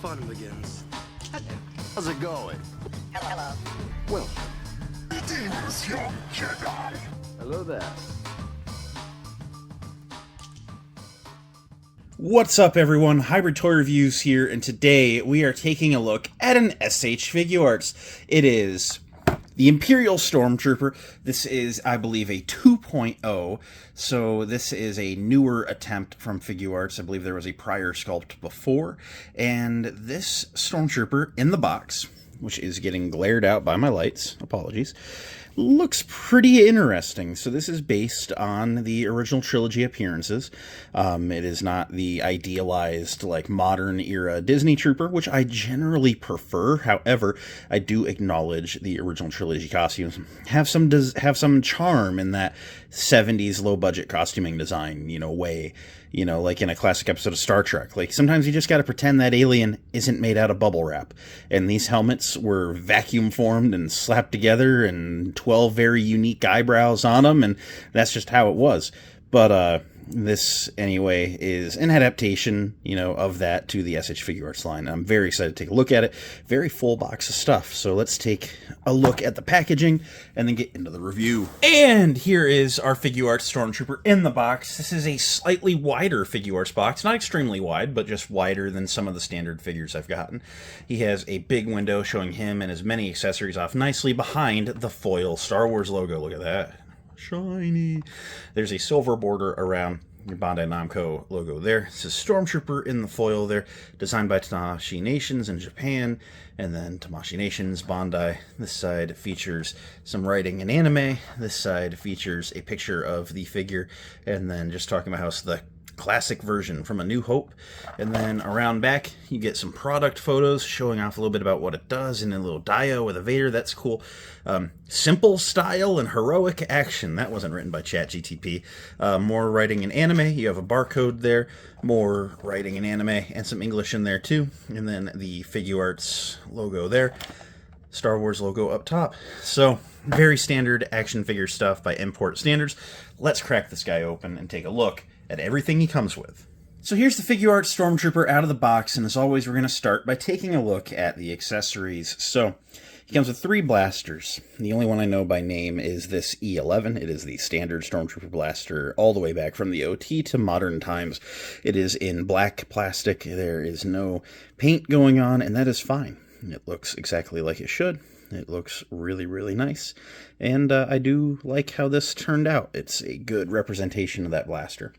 fun begins. How's it going? Hello. Well, Greetings, young Jedi. hello there. What's up, everyone? Hybrid Toy Reviews here, and today we are taking a look at an SH Figuarts. It is the Imperial Stormtrooper. This is, I believe, a 2.0, so this is a newer attempt from Figuarts. I believe there was a prior sculpt before, and this Stormtrooper in the box, which is getting glared out by my lights, apologies, looks pretty interesting. So this is based on the original trilogy appearances. It is not the idealized, like, modern era Disney Trooper, which I generally prefer. However, I do acknowledge the original trilogy costumes have some charm in that 70s low budget costuming design, way. Like in a classic episode of Star Trek. Like, sometimes you just gotta pretend that alien isn't made out of bubble wrap. And these helmets were vacuum formed and slapped together and 12 very unique eyebrows on them, and that's just how it was. But, this, anyway, is an adaptation, of that to the SH Figuarts line. I'm very excited to take a look at it. Very full box of stuff. So let's take a look at the packaging and then get into the review. And here is our Figuarts Stormtrooper in the box. This is a slightly wider Figuarts box. Not extremely wide, but just wider than some of the standard figures I've gotten. He has a big window showing him and his many accessories off nicely behind the foil Star Wars logo. Look at that. Shiny. There's a silver border around your Bandai Namco logo there. This is Stormtrooper in the foil there, designed by Tamashii Nations in Japan, and then Tamashii Nations, Bandai. This side features some writing in anime. This side features a picture of the figure, and then just talking about how it's the classic version from A New Hope. And then around back, you get some product photos showing off a little bit about what it does, and a little Dio with a Vader. That's cool. Simple style and heroic action. That wasn't written by ChatGTP. More writing in anime. You have a barcode there. More writing in anime and some English in there too. And then the Figuarts logo there. Star Wars logo up top. So, very standard action figure stuff by import standards. Let's crack this guy open and take a look at everything he comes with. So here's the Figuarts Stormtrooper out of the box, and as always, we're going to start by taking a look at the accessories. So, he comes with 3 blasters. The only one I know by name is this E11. It is the standard Stormtrooper blaster all the way back from the OT to modern times. It is in black plastic. There is no paint going on, and that is fine. It looks exactly like it should. It looks really, really nice, and I do like how this turned out. It's a good representation of that blaster.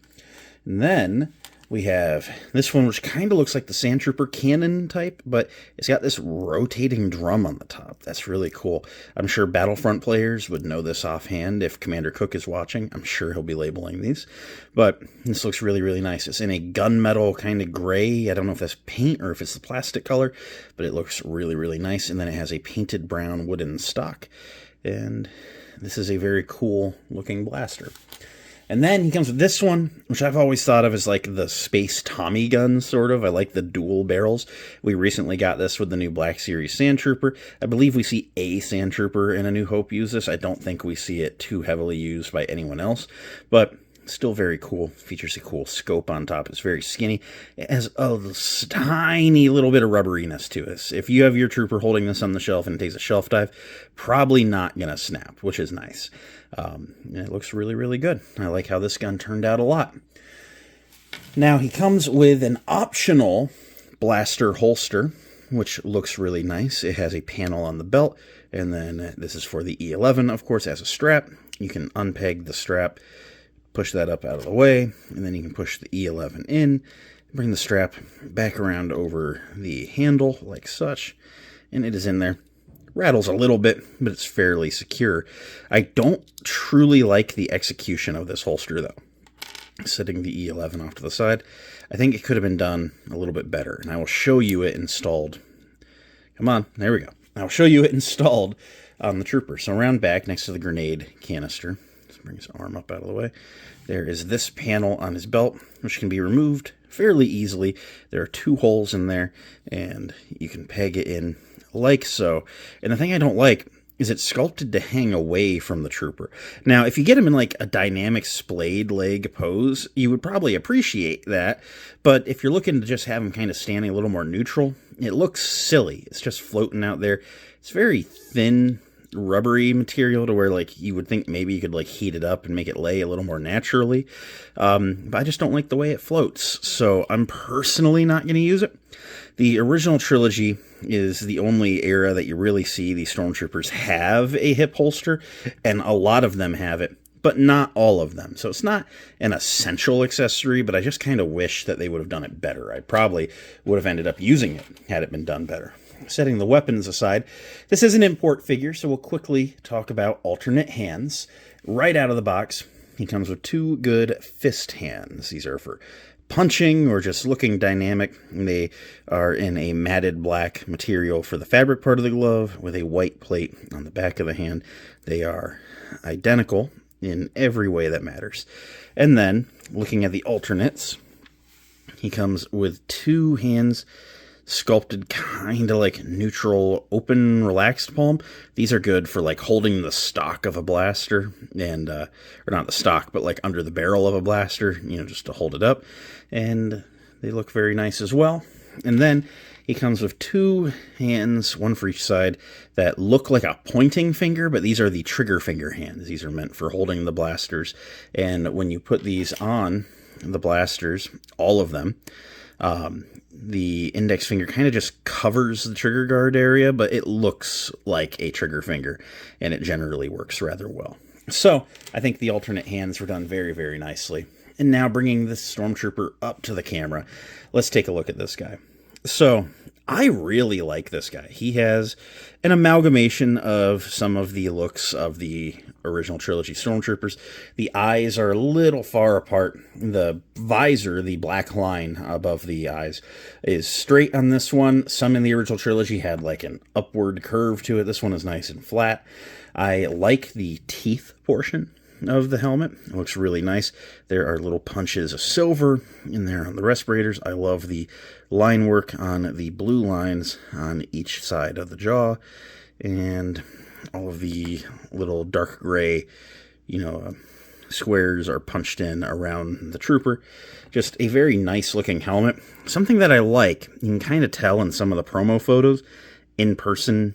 And then we have this one, which kind of looks like the Sandtrooper cannon type, but it's got this rotating drum on the top. That's really cool. I'm sure Battlefront players would know this offhand. If Commander Cook is watching, I'm sure he'll be labeling these. But this looks really, really nice. It's in a gunmetal kind of gray. I don't know if that's paint or if it's the plastic color, but it looks really, really nice. And then it has a painted brown wooden stock. And this is a very cool looking blaster. And then he comes with this one, which I've always thought of as like the space Tommy gun, sort of. I like the dual barrels. We recently got this with the new Black Series Sandtrooper. I believe we see a Sandtrooper in A New Hope use this. I don't think we see it too heavily used by anyone else, but still very cool. Features a cool scope on top. It's very skinny. It has a tiny little bit of rubberiness to it. If you have your trooper holding this on the shelf and it takes a shelf dive, probably not going to snap, which is nice. It looks really, really good. I like how this gun turned out a lot. Now, he comes with an optional blaster holster, which looks really nice. It has a panel on the belt, and then this is for the E11, of course, as a strap. You can unpeg the strap, push that up out of the way, and then you can push the E11 in, bring the strap back around over the handle, like such, and it is in there. Rattles a little bit, but it's fairly secure. I don't truly like the execution of this holster, though. Setting the E11 off to the side, I think it could have been done a little bit better, and I will show you it installed. Come on, there we go. I'll show you it installed on the Trooper. So around back, next to the grenade canister, let's bring his arm up out of the way, there is this panel on his belt, which can be removed fairly easily. There are 2 holes in there, and you can peg it in like so. And the thing I don't like is it's sculpted to hang away from the trooper. Now, if you get him in like a dynamic splayed leg pose, you would probably appreciate that. But if you're looking to just have him kind of standing a little more neutral, it looks silly. It's just floating out there. It's very thin, rubbery material to where like you would think maybe you could like heat it up and make it lay a little more naturally. But I just don't like the way it floats. So I'm personally not going to use it. The original trilogy is the only era that you really see the Stormtroopers have a hip holster, and a lot of them have it, but not all of them. So it's not an essential accessory, but I just kind of wish that they would have done it better. I probably would have ended up using it had it been done better. Setting the weapons aside, this is an import figure, so we'll quickly talk about alternate hands. Right out of the box, he comes with 2 good fist hands. These are for punching or just looking dynamic. They are in a matted black material for the fabric part of the glove with a white plate on the back of the hand. They are identical in every way that matters. And then, looking at the alternates, he comes with 2 hands sculpted kind of like neutral, open, relaxed palm. These are good for like holding the stock of a blaster, and or not the stock, but like under the barrel of a blaster, you know, just to hold it up. And they look very nice as well. And then he comes with 2 hands, one for each side, that look like a pointing finger, but these are the trigger finger hands. These are meant for holding the blasters. And when you put these on the blasters, all of them, the index finger kind of just covers the trigger guard area, but it looks like a trigger finger, and it generally works rather well. So I think the alternate hands were done very, very nicely. And now bringing this Stormtrooper up to the camera, let's take a look at this guy. So I really like this guy. He has an amalgamation of some of the looks of the original trilogy Stormtroopers. The eyes are a little far apart. The visor, the black line above the eyes, is straight on this one. Some in the original trilogy had like an upward curve to it. This one is nice and flat. I like the teeth portion of the helmet. It looks really nice. There are little punches of silver in there on the respirators. I love the line work on the blue lines on each side of the jaw, and all of the little dark gray, squares are punched in around the trooper. Just a very nice looking helmet. Something that I like, you can kind of tell in some of the promo photos. In person,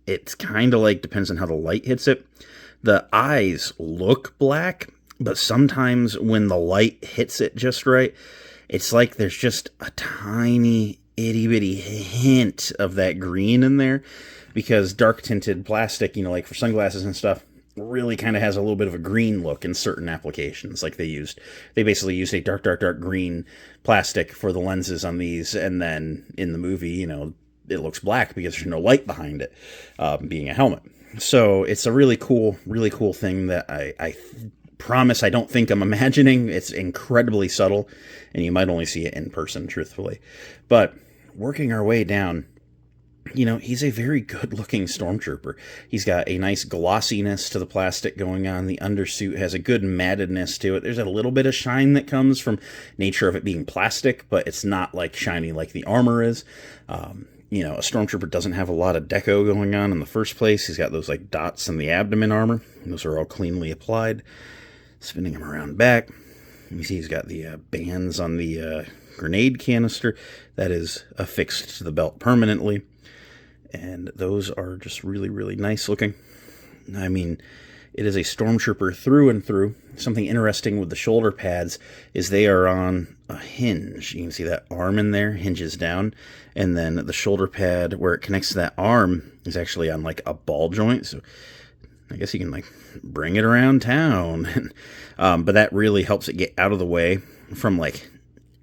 it's kind of like, depends on how the light hits it. The eyes look black, but sometimes when the light hits it just right, it's like there's just a tiny itty-bitty hint of that green in there, because dark-tinted plastic, like for sunglasses and stuff, really kind of has a little bit of a green look in certain applications. Like they basically used a dark green plastic for the lenses on these, and then in the movie, it looks black because there's no light behind it, being a helmet. So it's a really cool thing that I promise I don't think I'm imagining. It's incredibly subtle, and you might only see it in person, truthfully. But working our way down, he's a very good-looking Stormtrooper. He's got a nice glossiness to the plastic going on. The undersuit has a good mattedness to it. There's a little bit of shine that comes from nature of it being plastic, but it's not like shiny like the armor is. A Stormtrooper doesn't have a lot of deco going on in the first place. He's got those like dots in the abdomen armor. Those are all cleanly applied. Spinning him around back, you see he's got the bands on the grenade canister that is affixed to the belt permanently. And those are just really, really nice looking. I mean, it is a Stormtrooper through and through. Something interesting with the shoulder pads is they are on a hinge. You can see that arm in there hinges down, and then the shoulder pad where it connects to that arm is actually on like a ball joint. So I guess you can like bring it around town. But that really helps it get out of the way from like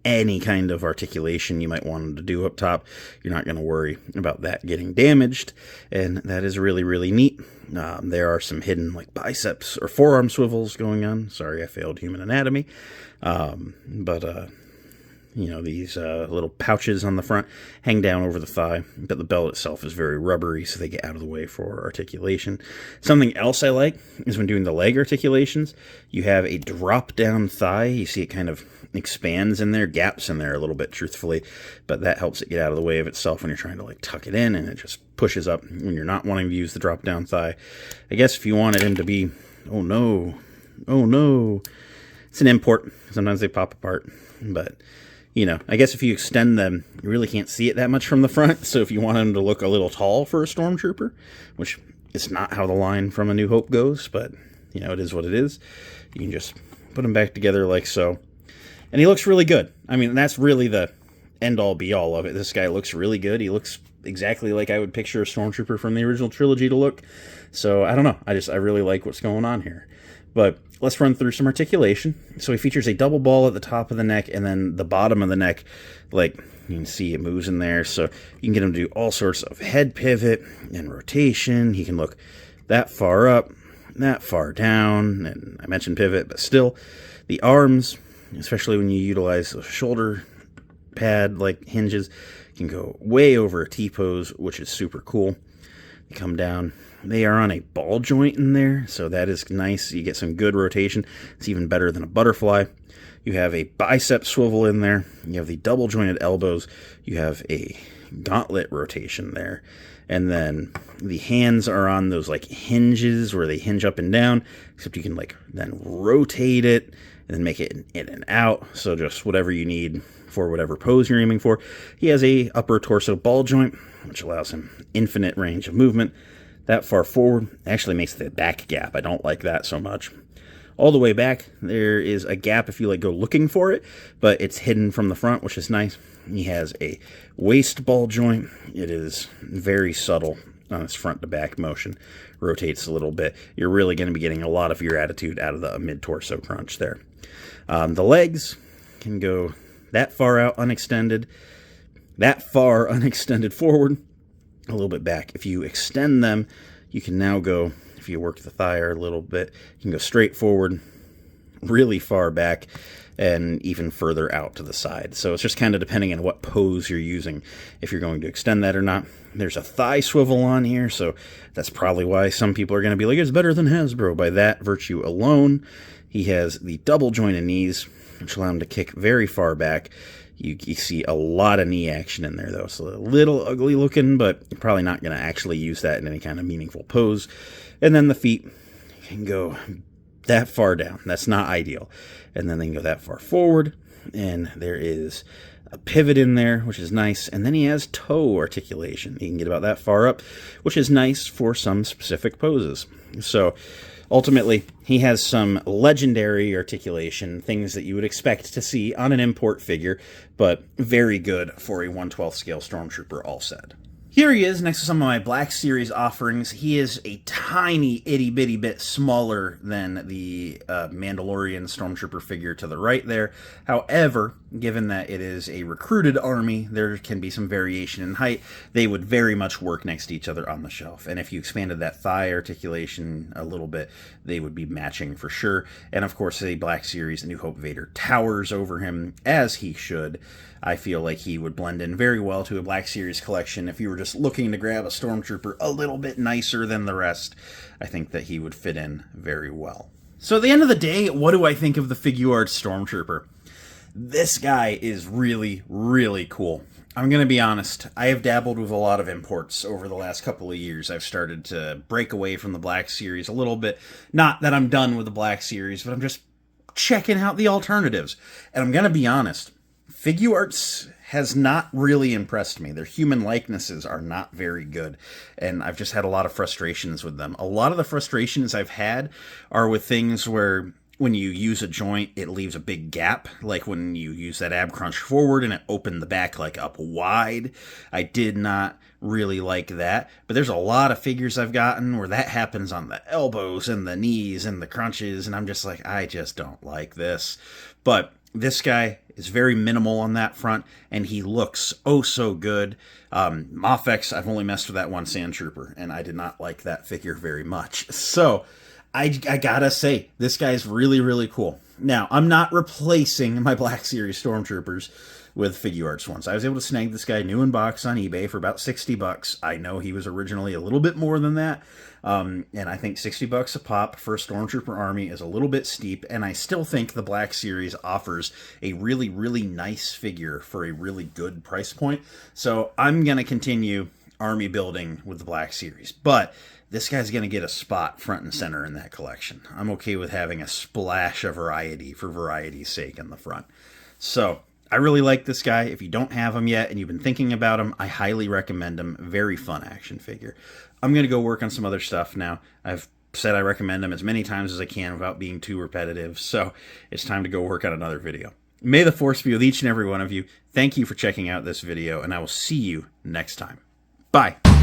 any kind of articulation you might want to do up top. You're not going to worry about that getting damaged, and that is really, really neat. There are some hidden like biceps or forearm swivels going on. Sorry, I failed human anatomy. But You know, these little pouches on the front hang down over the thigh, but the belt itself is very rubbery, so they get out of the way for articulation. Something else I like is when doing the leg articulations, you have a drop-down thigh. You see it kind of expands in there, gaps in there a little bit, truthfully, but that helps it get out of the way of itself when you're trying to like tuck it in, and it just pushes up when you're not wanting to use the drop-down thigh. I guess if you wanted him to be, oh no, it's an import. Sometimes they pop apart, but you know, I guess if you extend them, you really can't see it that much from the front. So if you want them to look a little tall for a Stormtrooper, which is not how the line from A New Hope goes, but, you know, it is what it is, you can just put them back together like so. And he looks really good. I mean, that's really the end-all, be-all of it. This guy looks really good. He looks exactly like I would picture a Stormtrooper from the original trilogy to look. So, I don't know. I really like what's going on here. But let's run through some articulation. So he features a double ball at the top of the neck, and then the bottom of the neck, like you can see it moves in there. So you can get him to do all sorts of head pivot and rotation. He can look that far up, that far down, and I mentioned pivot, but still, the arms, especially when you utilize those shoulder pad like hinges, can go way over a T-pose, which is super cool. They come down. They are on a ball joint in there, so that is nice. You get some good rotation. It's even better than a butterfly. You have a bicep swivel in there. You have the double jointed elbows. You have a gauntlet rotation there. And then the hands are on those like hinges where they hinge up and down, except you can like then rotate it and then make it in and out. So just whatever you need for whatever pose you're aiming for. He has a upper torso ball joint, which allows him infinite range of movement. That far forward actually makes the back gap. I don't like that so much. All the way back, there is a gap if you like go looking for it, but it's hidden from the front, which is nice. He has a waist ball joint. It is very subtle on its front to back motion. Rotates a little bit. You're really going to be getting a lot of your attitude out of the mid-torso crunch there. The legs can go that far out unextended, that far unextended forward, a little bit back. If you extend them, you can now go, if you work the thigh a little bit, you can go straight forward, really far back, and even further out to the side. So it's just kind of depending on what pose you're using, if you're going to extend that or not. There's a thigh swivel on here, so that's probably why some people are going to be like, it's better than Hasbro by that virtue alone. He has the double jointed knees, which allow him to kick very far back. You see a lot of knee action in there, though. It's a little ugly looking, but you're probably not going to actually use that in any kind of meaningful pose. And then the feet can go that far down. That's not ideal. And then they can go that far forward. And there is a pivot in there, which is nice. And then he has toe articulation. He can get about that far up, which is nice for some specific poses. So ultimately, he has some legendary articulation, things that you would expect to see on an import figure, but very good for a 1/12 scale Stormtrooper, all said. Here he is next to some of my Black Series offerings. He is a tiny itty-bitty bit smaller than the Mandalorian Stormtrooper figure to the right there. However, given that it is a recruited army, there can be some variation in height. They would very much work next to each other on the shelf. And if you expanded that thigh articulation a little bit, they would be matching for sure. And of course, the Black Series New Hope Vader towers over him, as he should. I feel like he would blend in very well to a Black Series collection. If you were just looking to grab a Stormtrooper a little bit nicer than the rest, I think that he would fit in very well. So at the end of the day, what do I think of the Figuarts Stormtrooper? This guy is really, really cool. I'm going to be honest, I have dabbled with a lot of imports over the last couple of years. I've started to break away from the Black Series a little bit. Not that I'm done with the Black Series, but I'm just checking out the alternatives. And I'm going to be honest, Figuarts has not really impressed me. Their human likenesses are not very good, and I've just had a lot of frustrations with them. A lot of the frustrations I've had are with things where when you use a joint, it leaves a big gap, like when you use that ab crunch forward and it opened the back like up wide. I did not really like that, but there's a lot of figures I've gotten where that happens on the elbows and the knees and the crunches, and I'm just like, I just don't like this. But this guy is very minimal on that front, and he looks oh so good. Mafex, I've only messed with that one Sand Trooper, and I did not like that figure very much. So I gotta say, this guy's really, really cool. Now, I'm not replacing my Black Series Stormtroopers. with Figuarts ones. I was able to snag this guy new in box on eBay for about 60 bucks. I know he was originally a little bit more than that. And I think 60 bucks a pop for a Stormtrooper army is a little bit steep. And I still think the Black Series offers a really, really nice figure for a really good price point. So I'm going to continue army building with the Black Series. But this guy's going to get a spot front and center in that collection. I'm okay with having a splash of variety for variety's sake in the front. So I really like this guy. If you don't have him yet and you've been thinking about him, I highly recommend him. Very fun action figure. I'm going to go work on some other stuff now. I've said I recommend him as many times as I can without being too repetitive, so it's time to go work on another video. May the Force be with each and every one of you. Thank you for checking out this video, and I will see you next time. Bye.